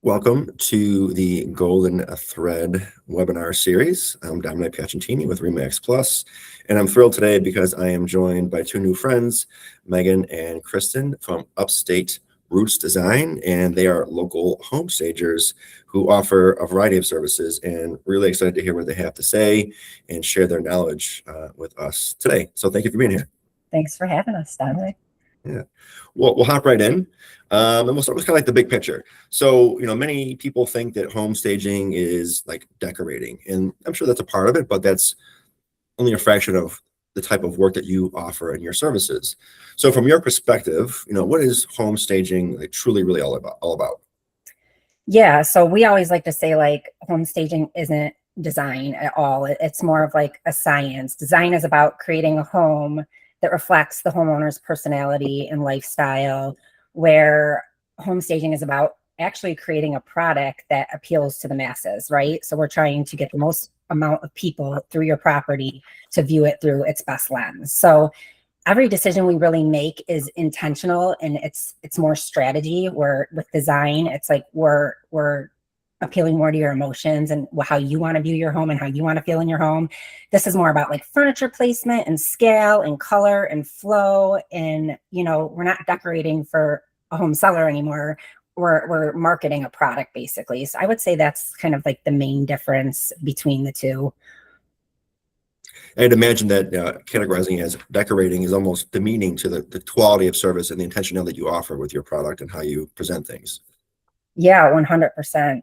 Welcome to the Golden Thread webinar series. I'm Dominic Piacentini with Remax Plus, and I'm thrilled today because I am joined by two new friends, Megan and Kristen from Upstate Roots Design, and they are local home stagers who offer a variety of services, and really excited to hear what they have to say and share their knowledge with us today. So thank you for being here. Thanks for having us, Dominic. Yeah, well, we'll hop right in, and we'll start with kind of like the big picture. So, many people think that home staging is like decorating, and I'm sure that's a part of it, but that's only a fraction of the type of work that you offer in your services. So, from your perspective, what is home staging like truly, really all about? Yeah, so we always like to say like home staging isn't design at all. It's more of like a science. Design is about creating a home that reflects the homeowner's personality and lifestyle, where home staging is about actually creating a product that appeals to the masses, right? So we're trying to get the most amount of people through your property to view it through its best lens. So every decision we really make is intentional, and it's more strategy. Where with design, it's like we're appealing more to your emotions and how you want to view your home and how you want to feel in your home. This is more about like furniture placement and scale and color and flow. And, we're not decorating for a home seller anymore. We're marketing a product basically. So I would say that's kind of like the main difference between the two. I'd imagine that categorizing as decorating is almost demeaning to the quality of service and the intentionality that you offer with your product and how you present things. Yeah, 100%.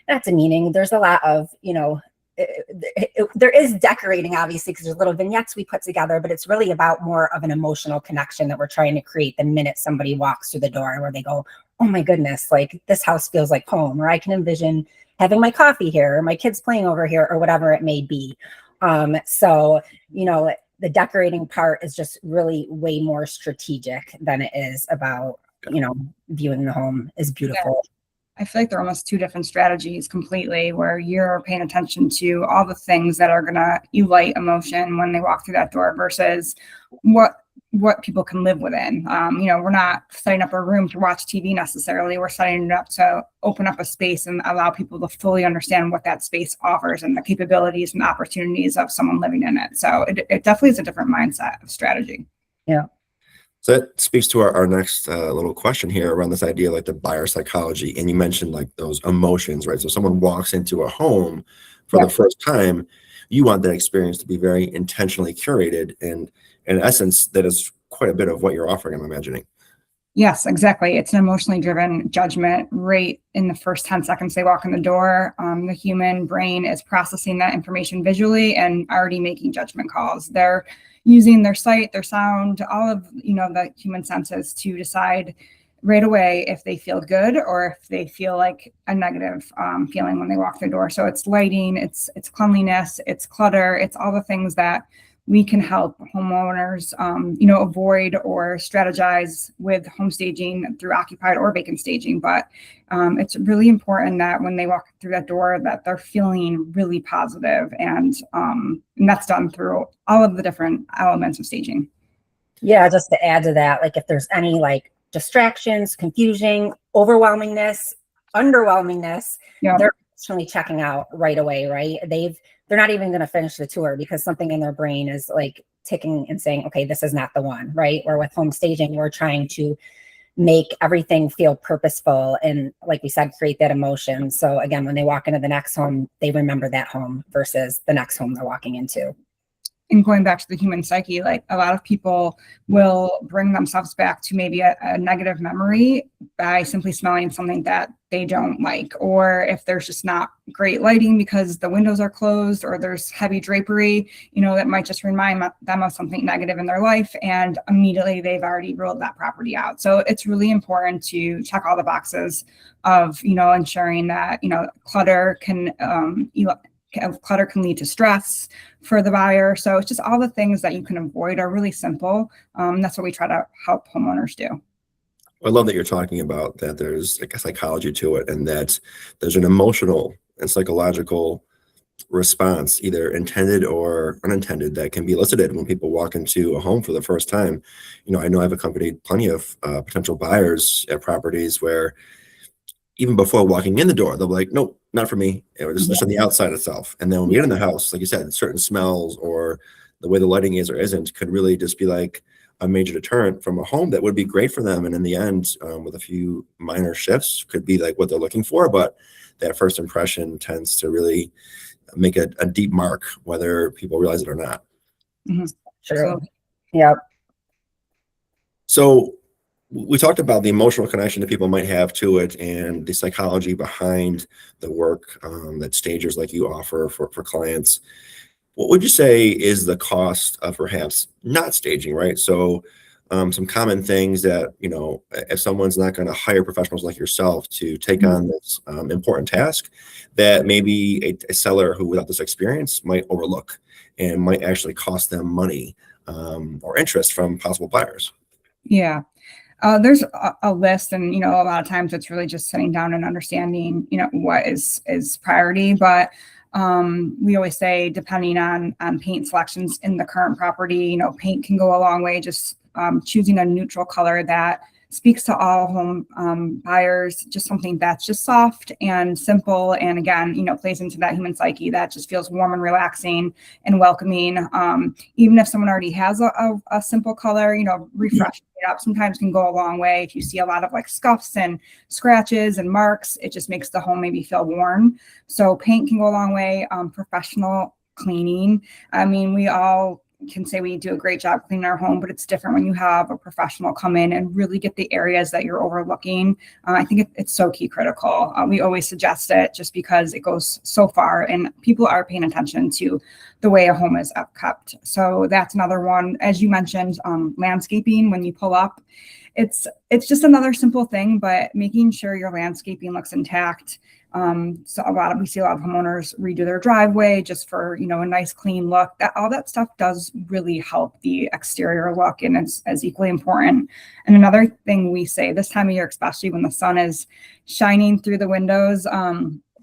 Not demeaning. There's a lot of, there is decorating, obviously, because there's little vignettes we put together, but it's really about more of an emotional connection that we're trying to create the minute somebody walks through the door, where they go, oh my goodness, like this house feels like home, or I can envision having my coffee here, or my kids playing over here, or whatever it may be. So, the decorating part is just really way more strategic than it is about viewing the home is beautiful. Yeah. I feel like they're almost two different strategies completely, where you're paying attention to all the things that are going to elate emotion when they walk through that door versus what people can live within. We're not setting up a room to watch TV necessarily. We're setting it up to open up a space and allow people to fully understand what that space offers and the capabilities and opportunities of someone living in it. So it definitely is a different mindset of strategy. Yeah. So that speaks to our next little question here around this idea, like the buyer psychology. And you mentioned like those emotions, right? So someone walks into a home for the first time, you want that experience to be very intentionally curated. And in essence, that is quite a bit of what you're offering, I'm imagining. Yes, exactly. It's an emotionally driven judgment right in the first 10 seconds they walk in the door. The human brain is processing that information visually and already making judgment calls. They're using their sight, their sound, all of the human senses to decide right away if they feel good or if they feel like a negative feeling when they walk through the door. So it's lighting, it's cleanliness, it's clutter, it's all the things that we can help homeowners, avoid or strategize with home staging through occupied or vacant staging. But it's really important that when they walk through that door, that they're feeling really positive, and that's done through all of the different elements of staging. Yeah, just to add to that, like if there's any like distractions, confusion, overwhelmingness, underwhelmingness, they're actually checking out right away, right? They're not even going to finish the tour because something in their brain is like ticking and saying, okay, this is not the one, right? Where with home staging, we're trying to make everything feel purposeful and, like we said, create that emotion. So again, when they walk into the next home, they remember that home versus the next home they're walking into. And going back to the human psyche, like a lot of people will bring themselves back to maybe a negative memory by simply smelling something that they don't like, or if there's just not great lighting because the windows are closed or there's heavy drapery, that might just remind them of something negative in their life, and immediately they've already ruled that property out. So it's really important to check all the boxes of, ensuring that, clutter can lead to stress for the buyer. So it's just all the things that you can avoid are really simple. That's what we try to help homeowners do. I love that you're talking about that there's like a psychology to it, and that there's an emotional and psychological response, either intended or unintended, that can be elicited when people walk into a home for the first time. I know I've accompanied plenty of potential buyers at properties where even before walking in the door, they'll be like, "Nope, not for me." It was just on the outside itself. And then when we get in the house, like you said, certain smells or the way the lighting is or isn't could really just be like a major deterrent from a home that would be great for them. And in the end, with a few minor shifts, could be like what they're looking for. But that first impression tends to really make a deep mark, whether people realize it or not. Mm-hmm. True. Yeah. So we talked about the emotional connection that people might have to it and the psychology behind the work that stagers like you offer for clients. What would you say is the cost of perhaps not staging, right? So some common things that, if someone's not going to hire professionals like yourself to take on this important task, that maybe a seller who without this experience might overlook and might actually cost them money or interest from possible buyers. Yeah. There's a list, and a lot of times it's really just sitting down and understanding what is priority. But we always say, depending on paint selections in the current property, paint can go a long way. Just choosing a neutral color that speaks to all home buyers, just something that's just soft and simple, and again, plays into that human psyche that just feels warm and relaxing and welcoming. Even if someone already has a simple color, refreshing it up sometimes can go a long way. If you see a lot of like scuffs and scratches and marks, it just makes the home maybe feel worn. So paint can go a long way. Professional cleaning, I mean, we all can say we do a great job cleaning our home, but it's different when you have a professional come in and really get the areas that you're overlooking. I think it's so key critical. We always suggest it just because it goes so far and people are paying attention to the way a home is kept. So that's another one. As you mentioned, landscaping, when you pull up, it's just another simple thing, but making sure your landscaping looks intact. So we see a lot of homeowners redo their driveway just for, a nice clean look. All that stuff does really help the exterior look, and it's as equally important. And another thing we say this time of year, especially when the sun is shining through the windows,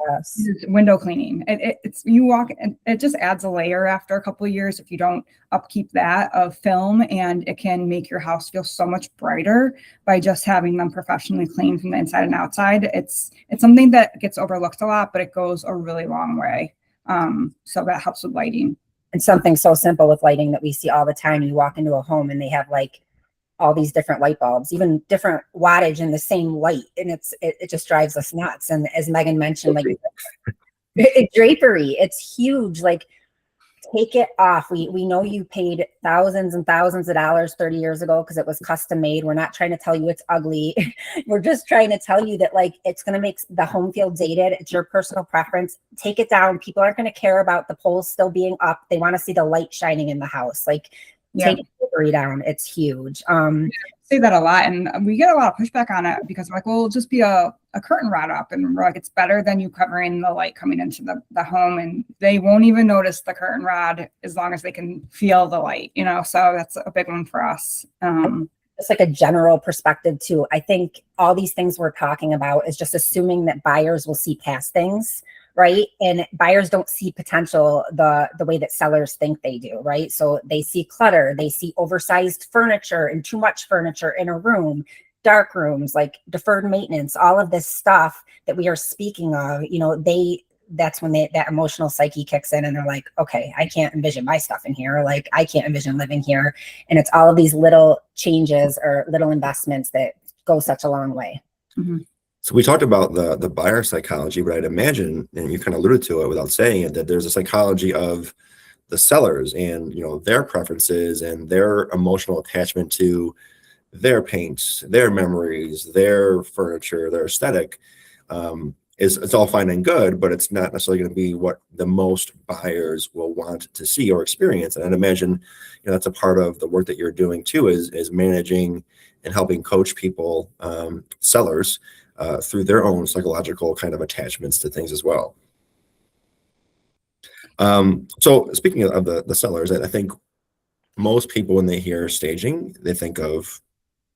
Yes. window cleaning. It's you walk and it just adds a layer after a couple of years if you don't upkeep that of film, and it can make your house feel so much brighter by just having them professionally cleaned from the inside and outside. It's something that gets overlooked a lot, but it goes a really long way. So that helps with lighting. And something so simple with lighting that we see all the time. You walk into a home and they have like all these different light bulbs, even different wattage in the same light. And it just drives us nuts. And as Megan mentioned, like drapery, it's huge. Like, take it off. We know you paid thousands and thousands of dollars 30 years ago because it was custom made. We're not trying to tell you it's ugly. We're just trying to tell you that like it's going to make the home feel dated. It's your personal preference. Take it down. People aren't going to care about the poles still being up. They want to see the light shining in the house. Like, take drapery down. It's huge. Say that a lot, and we get a lot of pushback on it because we're like, well, it'll just be a curtain rod up, and we're like, it's better than you covering the light coming into the home, and they won't even notice the curtain rod as long as they can feel the light, so that's a big one for us. It's like a general perspective too. I think all these things we're talking about is just assuming that buyers will see past things, right? And buyers don't see potential the way that sellers think they do, right? So they see clutter, they see oversized furniture and too much furniture in a room, dark rooms, like deferred maintenance, all of this stuff that we are speaking of, that's when that emotional psyche kicks in and they're like, okay, I can't envision my stuff in here. Like, I can't envision living here. And it's all of these little changes or little investments that go such a long way. Mm-hmm. So we talked about the buyer psychology, but I'd imagine, and you kind of alluded to it without saying it, that there's a psychology of the sellers and, their preferences and their emotional attachment to their paints, their memories, their furniture, their aesthetic. It's all fine and good, but it's not necessarily going to be what the most buyers will want to see or experience. And I'd imagine, that's a part of the work that you're doing too, is managing and helping coach people, sellers, through their own psychological kind of attachments to things as well. So speaking of the sellers, I think most people, when they hear staging, they think of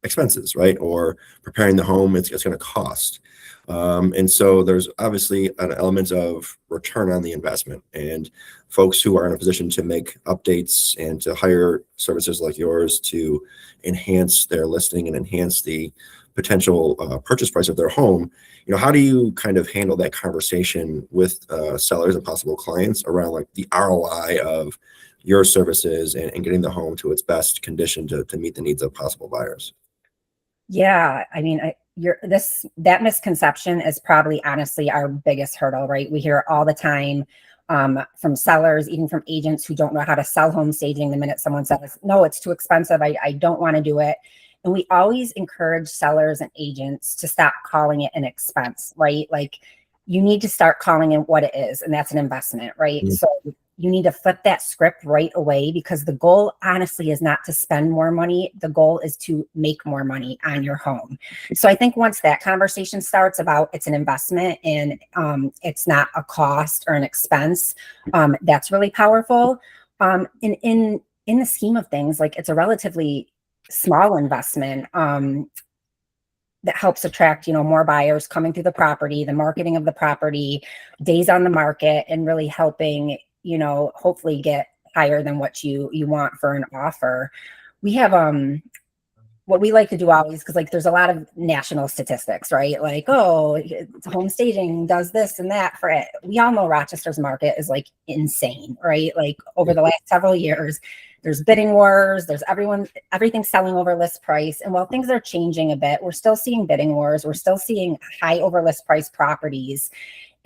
expenses, right? Or preparing the home, it's going to cost. And so there's obviously an element of return on the investment, and folks who are in a position to make updates and to hire services like yours to enhance their listing and enhance the potential purchase price of their home. How do you kind of handle that conversation with sellers and possible clients around like the ROI of your services and getting the home to its best condition to meet the needs of possible buyers? Yeah, I mean, that misconception is probably honestly our biggest hurdle, right? We hear it all the time from sellers, even from agents who don't know how to sell home staging. The minute someone says, no, it's too expensive, I don't want to do it. And we always encourage sellers and agents to stop calling it an expense, right? Like, you need to start calling it what it is, and that's an investment, right? Mm-hmm. So you need to flip that script right away, because the goal honestly is not to spend more money. The goal is to make more money on your home. So I think once that conversation starts about it's an investment and it's not a cost or an expense, that's really powerful. In the scheme of things, like, it's a relatively small investment that helps attract, more buyers coming through the property, the marketing of the property, days on the market, and really helping, hopefully get higher than what you want for an offer. We have what we like to do always, because like there's a lot of national statistics, right? Like, oh, home staging does this and that for it. We all know Rochester's market is like insane, right? Like, over the last several years, there's bidding wars, there's everything selling over list price. And while things are changing a bit, we're still seeing bidding wars, we're still seeing high over list price properties.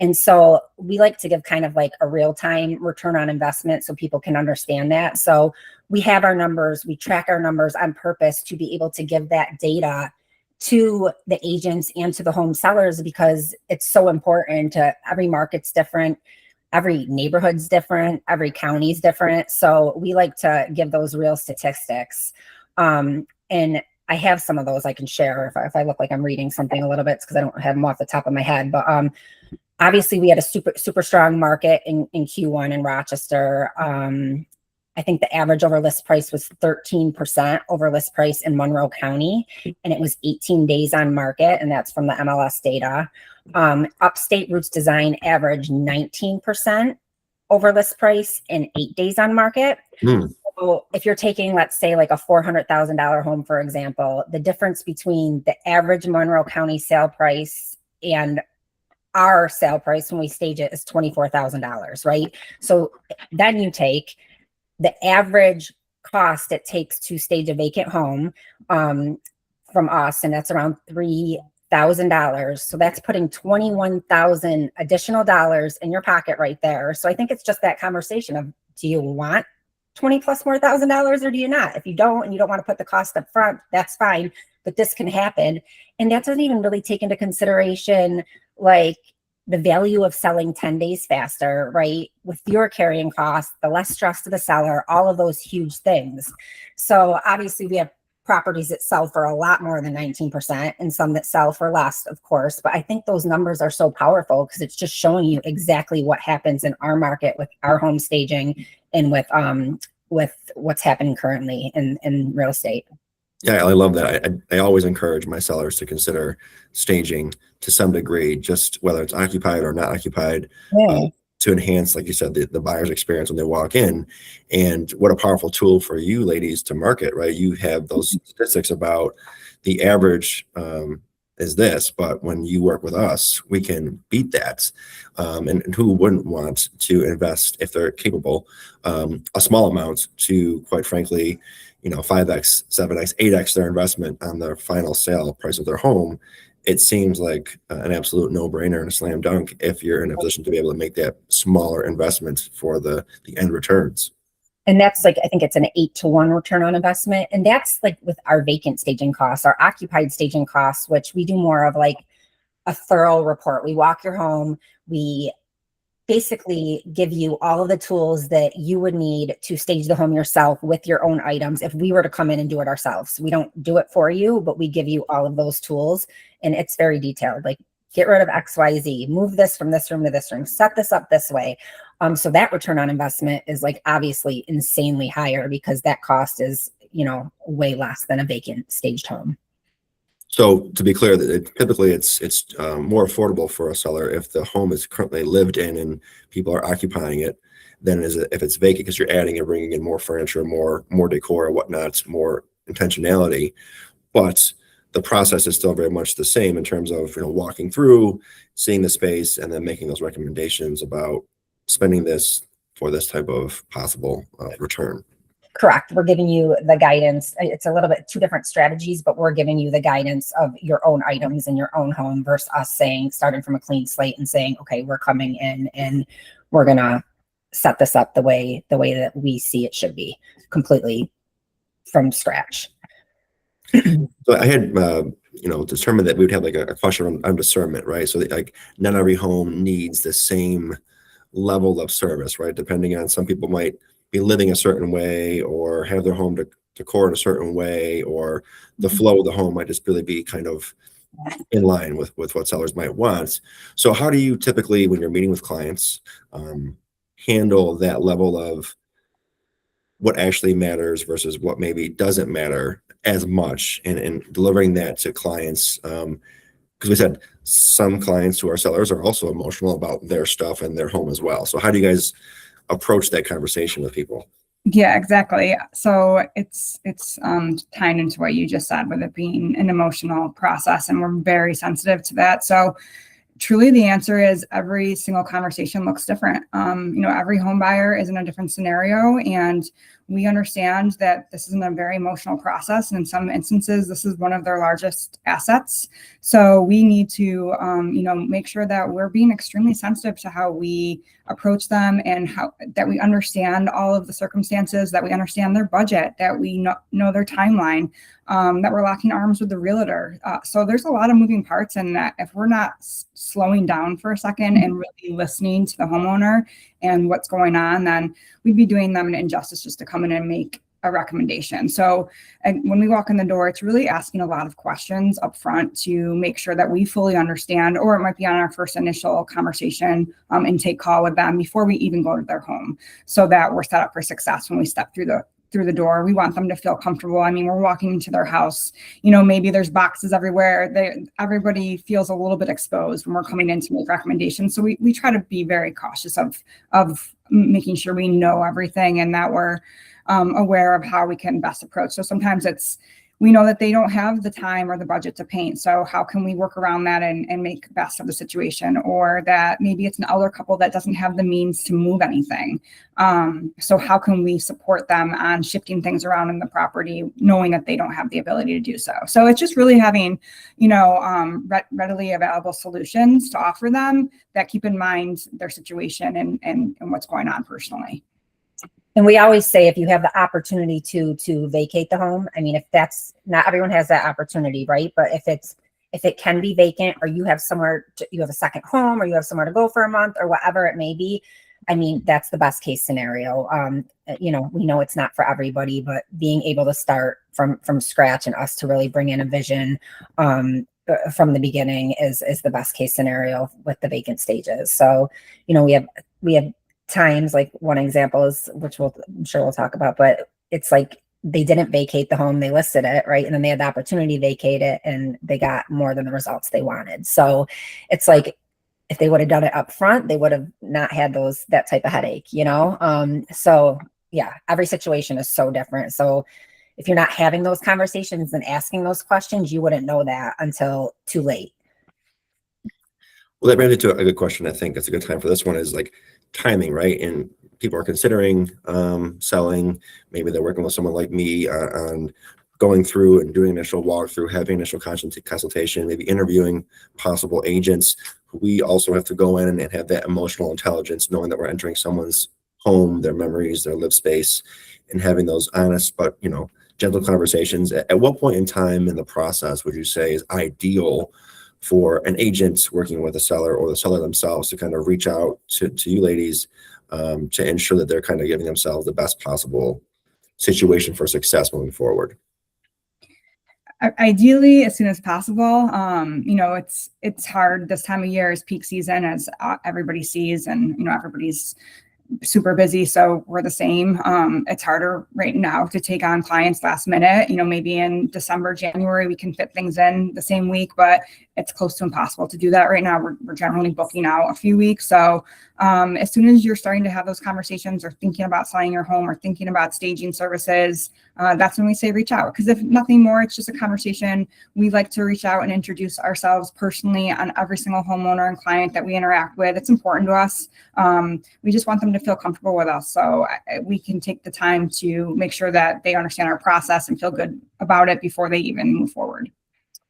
And so we like to give kind of like a real-time return on investment so people can understand that. So we have our numbers, we track our numbers on purpose to be able to give that data to the agents and to the home sellers, because it's so important. Every market's different, every neighborhood's different, every county's different. So we like to give those real statistics. And I have some of those I can share if I look like I'm reading something a little bit, because I don't have them off the top of my head. But obviously, we had a super strong market in Q1 in Rochester. I think the average over list price was 13% over list price in Monroe County, and it was 18 days on market, and that's from the MLS data. Upstate Roots Design averaged 19% over list price and 8 days on market. So if you're taking, let's say, like a $400,000 home, for example, the difference between the average Monroe County sale price and our sale price when we stage it is $24,000, right? So then you take the average cost it takes to stage a vacant home from us, and that's around $3,000. So that's putting $21,000 additional dollars in your pocket right there. So I think it's just that conversation of, do you want 20 plus more $1,000 or do you not? If you don't, and you don't want to put the cost up front, that's fine, but this can happen. And that doesn't even really take into consideration like the value of selling 10 days faster, right? With your carrying costs, the less stress to the seller, all of those huge things. So obviously we have properties that sell for a lot more than 19% and some that sell for less, of course. But I think those numbers are so powerful because it's just showing you exactly what happens in our market with our home staging and with what's happening currently in real estate. Yeah, I love that. I always encourage my sellers to consider staging to some degree, just whether it's occupied or not occupied, to enhance, like you said, the buyer's experience when they walk in. And what a powerful tool for you ladies to market, right? You have those statistics about the average is this, but when you work with us, we can beat that. And who wouldn't want to invest, if they're capable, a small amount to, quite frankly, 5x, 7x, 8x their investment on their final sale price of their home. It seems like an absolute no-brainer and a slam dunk if you're in a position to be able to make that smaller investment for the end returns. And that's like, I think it's an 8-to-1 return on investment. And that's like with our vacant staging costs, our occupied staging costs, which we do more of like a thorough report. We walk your home, we basically give you all of the tools that you would need to stage the home yourself with your own items if we were to come in and do it ourselves. We don't do it for you, but we give you all of those tools, and it's very detailed. Like, get rid of XYZ, move this from this room to this room, set this up this way. So that return on investment is like obviously insanely higher because that cost is, way less than a vacant staged home. So to be clear, that typically it's more affordable for a seller if the home is currently lived in and people are occupying it than is it if it's vacant, because you're adding and bringing in more furniture, more decor or whatnot, more intentionality. But the process is still very much the same in terms of, walking through, seeing the space, and then making those recommendations about spending this for this type of possible return. Correct. We're giving you the guidance. It's a little bit two different strategies, but we're giving you the guidance of your own items in your own home versus us saying, starting from a clean slate and saying, okay, we're coming in and we're going to set this up the way that we see it should be, completely from scratch. So I had, determined that we would have like a question on discernment, right? So that, like, not every home needs the same level of service, right? Depending on, some people might be living a certain way or have their home decor in a certain way, or the flow of the home might just really be kind of in line with what sellers might want. So how do you typically, when you're meeting with clients, handle that level of what actually matters versus what maybe doesn't matter as much, and delivering that to clients? Because we said some clients who are sellers are also emotional about their stuff and their home as well. So how do you guys approach that conversation with people? Yeah, exactly. So it's tying into what you just said, with it being an emotional process, and we're very sensitive to that. So truly the answer is every single conversation looks different. Every home buyer is in a different scenario, and we understand that this is a very emotional process. And in some instances, this is one of their largest assets. So we need to, make sure that we're being extremely sensitive to how we approach them, and that we understand all of the circumstances, that we understand their budget, that we know their timeline, that we're locking arms with the realtor. So there's a lot of moving parts, and that if we're not slowing down for a second and really listening to the homeowner and what's going on, then we'd be doing them an injustice just to come in and make a recommendation. So when we walk in the door, it's really asking a lot of questions up front to make sure that we fully understand, or it might be on our first initial conversation, intake call with them before we even go to their home, so that we're set up for success when we step through the door. We want them to feel comfortable. I mean, we're walking into their house, maybe there's boxes everywhere. Everybody feels a little bit exposed when we're coming in to make recommendations. So we try to be very cautious of making sure we know everything, and that we're aware of how we can best approach. So sometimes we know that they don't have the time or the budget to paint. So how can we work around that and make best of the situation? Or that maybe it's an elder couple that doesn't have the means to move anything. So how can we support them on shifting things around in the property, knowing that they don't have the ability to do so? So it's just really having, readily available solutions to offer them that keep in mind their situation and what's going on personally. And we always say, if you have the opportunity to vacate the home, I mean, if that's not everyone has that opportunity, right? But if it can be vacant, or you have you have a second home, or you have somewhere to go for a month, or whatever it may be, I mean, that's the best case scenario. We know it's not for everybody, but being able to start from scratch and us to really bring in a vision from the beginning is the best case scenario with the vacant stages. So, we have times, like one example is, which I'm sure we'll talk about, but it's like they didn't vacate the home, they listed it, right? And then they had the opportunity to vacate it, and they got more than the results they wanted. So it's like, if they would have done it up front, they would have not had that type of headache, So yeah, every situation is so different. So if you're not having those conversations and asking those questions, you wouldn't know that until too late. Well, that brings me to a good question. I think it's a good time for this one, is like timing, right? And people are considering selling. Maybe they're working with someone like me on going through and doing initial walkthrough, having initial consultation, maybe interviewing possible agents. We also have to go in and have that emotional intelligence, knowing that we're entering someone's home, their memories, their live space, and having those honest but gentle conversations. At what point in time in the process would you say is ideal for an agent working with a seller, or the seller themselves, to kind of reach out to you ladies to ensure that they're kind of giving themselves the best possible situation for success moving forward? Ideally, as soon as possible. It's hard. This time of year is peak season, as everybody sees, and everybody's super busy, so we're the same. It's harder right now to take on clients last minute. Maybe in December, January, we can fit things in the same week, but it's close to impossible to do that right now. We're generally booking out a few weeks. So as soon as you're starting to have those conversations or thinking about selling your home or thinking about staging services, that's when we say reach out. Because if nothing more, it's just a conversation. We like to reach out and introduce ourselves personally on every single homeowner and client that we interact with. It's important to us. We just want them to feel comfortable with us, so we can take the time to make sure that they understand our process and feel good about it before they even move forward.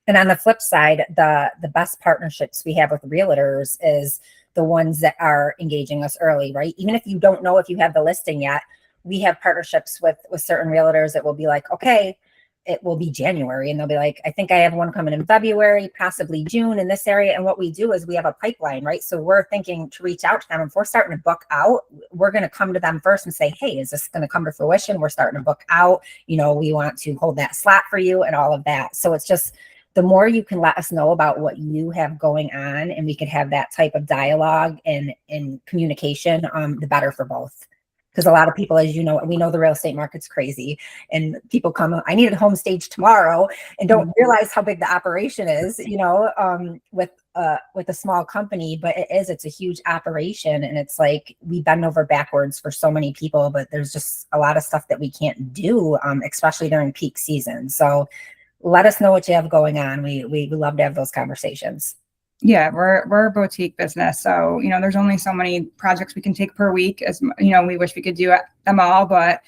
And on the flip side, the best partnerships we have with realtors is the ones that are engaging us early, right? Even if you don't know if you have the listing yet, we have partnerships with certain realtors that will be like, okay, it will be January, and they'll be like, I think I have one coming in February, possibly June in this area. And what we do is we have a pipeline, right? So we're thinking to reach out to them. If we're starting to book out, we're going to come to them first and say, hey, is this going to come to fruition? We're starting to book out. We want to hold that slot for you and all of that. So it's just, the more you can let us know about what you have going on, and we can have that type of dialogue and communication, the better for both. Because a lot of people, as you know, we know the real estate market's crazy, and people come, I need a home stage tomorrow, and don't realize how big the operation is, with a small company, but it's a huge operation. And it's like, we bend over backwards for so many people, but there's just a lot of stuff that we can't do, especially during peak season. So let us know what you have going on. We love to have those conversations. Yeah, we're a boutique business. So, there's only so many projects we can take per week, as we wish we could do them all, but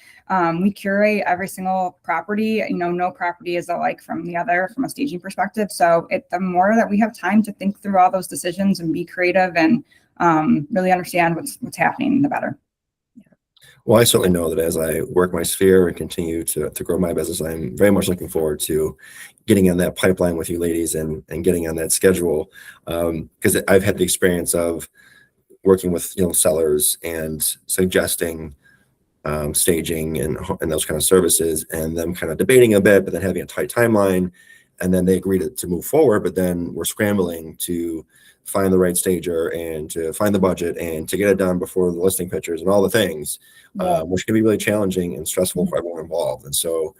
we curate every single property. No property is alike from the other from a staging perspective. So the more that we have time to think through all those decisions and be creative and really understand what's happening, the better. Well, I certainly know that as I work my sphere and continue to grow my business, I'm very much looking forward to getting on that pipeline with you ladies and getting on that schedule. Because I've had the experience of working with sellers and suggesting staging and those kind of services, and them kind of debating a bit, but then having a tight timeline, and then they agree to move forward, but then we're scrambling to find the right stager and to find the budget and to get it done before the listing pictures and all the things, which can be really challenging and stressful for everyone involved. And so,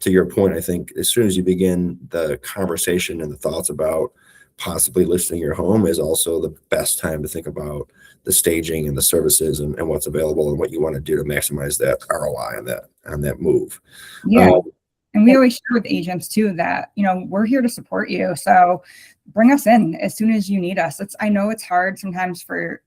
to your point, I think as soon as you begin the conversation and the thoughts about possibly listing your home is also the best time to think about the staging and the services and what's available and what you want to do to maximize that ROI on that move. Yeah. And we always share with agents too that, we're here to support you. So bring us in as soon as you need us. I know it's hard sometimes for,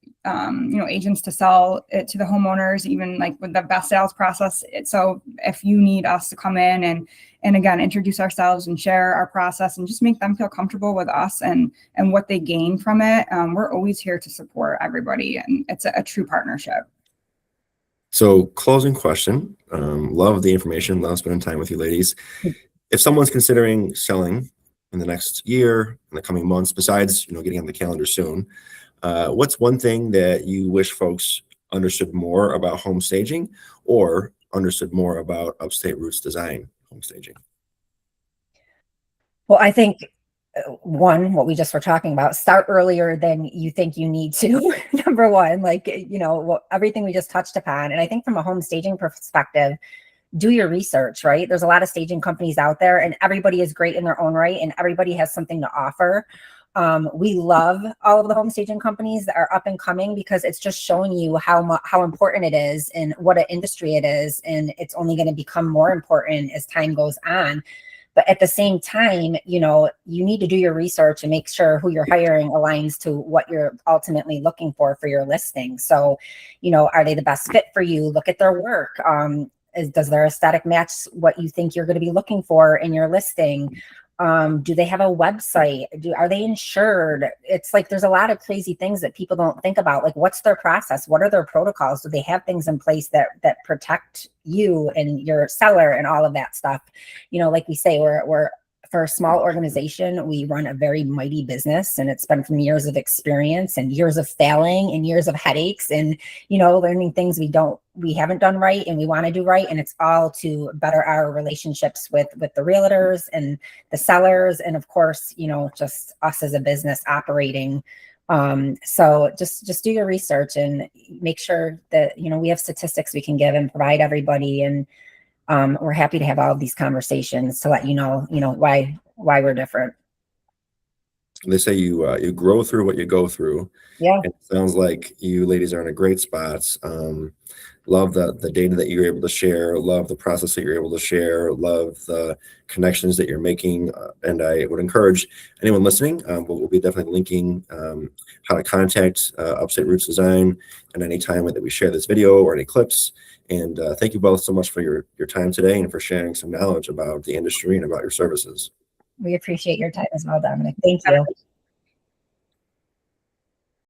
agents to sell it to the homeowners, even like with the best sales process. So if you need us to come in and again, introduce ourselves and share our process and just make them feel comfortable with us and what they gain from it, we're always here to support everybody. And it's a true partnership. So, closing question. Love the information. Love spending time with you ladies. If someone's considering selling in the next year, in the coming months, besides getting on the calendar soon, what's one thing that you wish folks understood more about home staging, or understood more about Upstate Roots Design home staging? Well, I think one, what we just were talking about, start earlier than you think you need to. Number one, everything we just touched upon. And I think from a home staging perspective, do your research, right? There's a lot of staging companies out there, and everybody is great in their own right, and everybody has something to offer. We love all of the home staging companies that are up and coming, because it's just showing you how important it is and what an industry it is. And it's only going to become more important as time goes on. But at the same time, you need to do your research and make sure who you're hiring aligns to what you're ultimately looking for your listing. So, are they the best fit for you? Look at their work. Does their aesthetic match what you think you're going to be looking for in your listing? Do they have a website? Are they insured? It's like, there's a lot of crazy things that people don't think about. Like, what's their process? What are their protocols? Do they have things in place that protect you and your seller and all of that stuff? Like we say, we're for a small organization, we run a very mighty business, and it's been from years of experience and years of failing and years of headaches and, learning things we haven't done right and we want to do right. And it's all to better our relationships with the realtors and the sellers. And of course, just us as a business operating So just do your research and make sure that, we have statistics we can give and provide everybody. And we're happy to have all of these conversations to let why we're different. They say you grow through what you go through. Yeah. It sounds like you ladies are in a great spot. Love the data that you're able to share, love the process that you're able to share, love the connections that you're making. And I would encourage anyone listening, we'll be definitely linking how to contact Upstate Roots Design and any time that we share this video or any clips. And thank you both so much for your time today and for sharing some knowledge about the industry and about your services. We appreciate your time as well, Dominic. Thank you.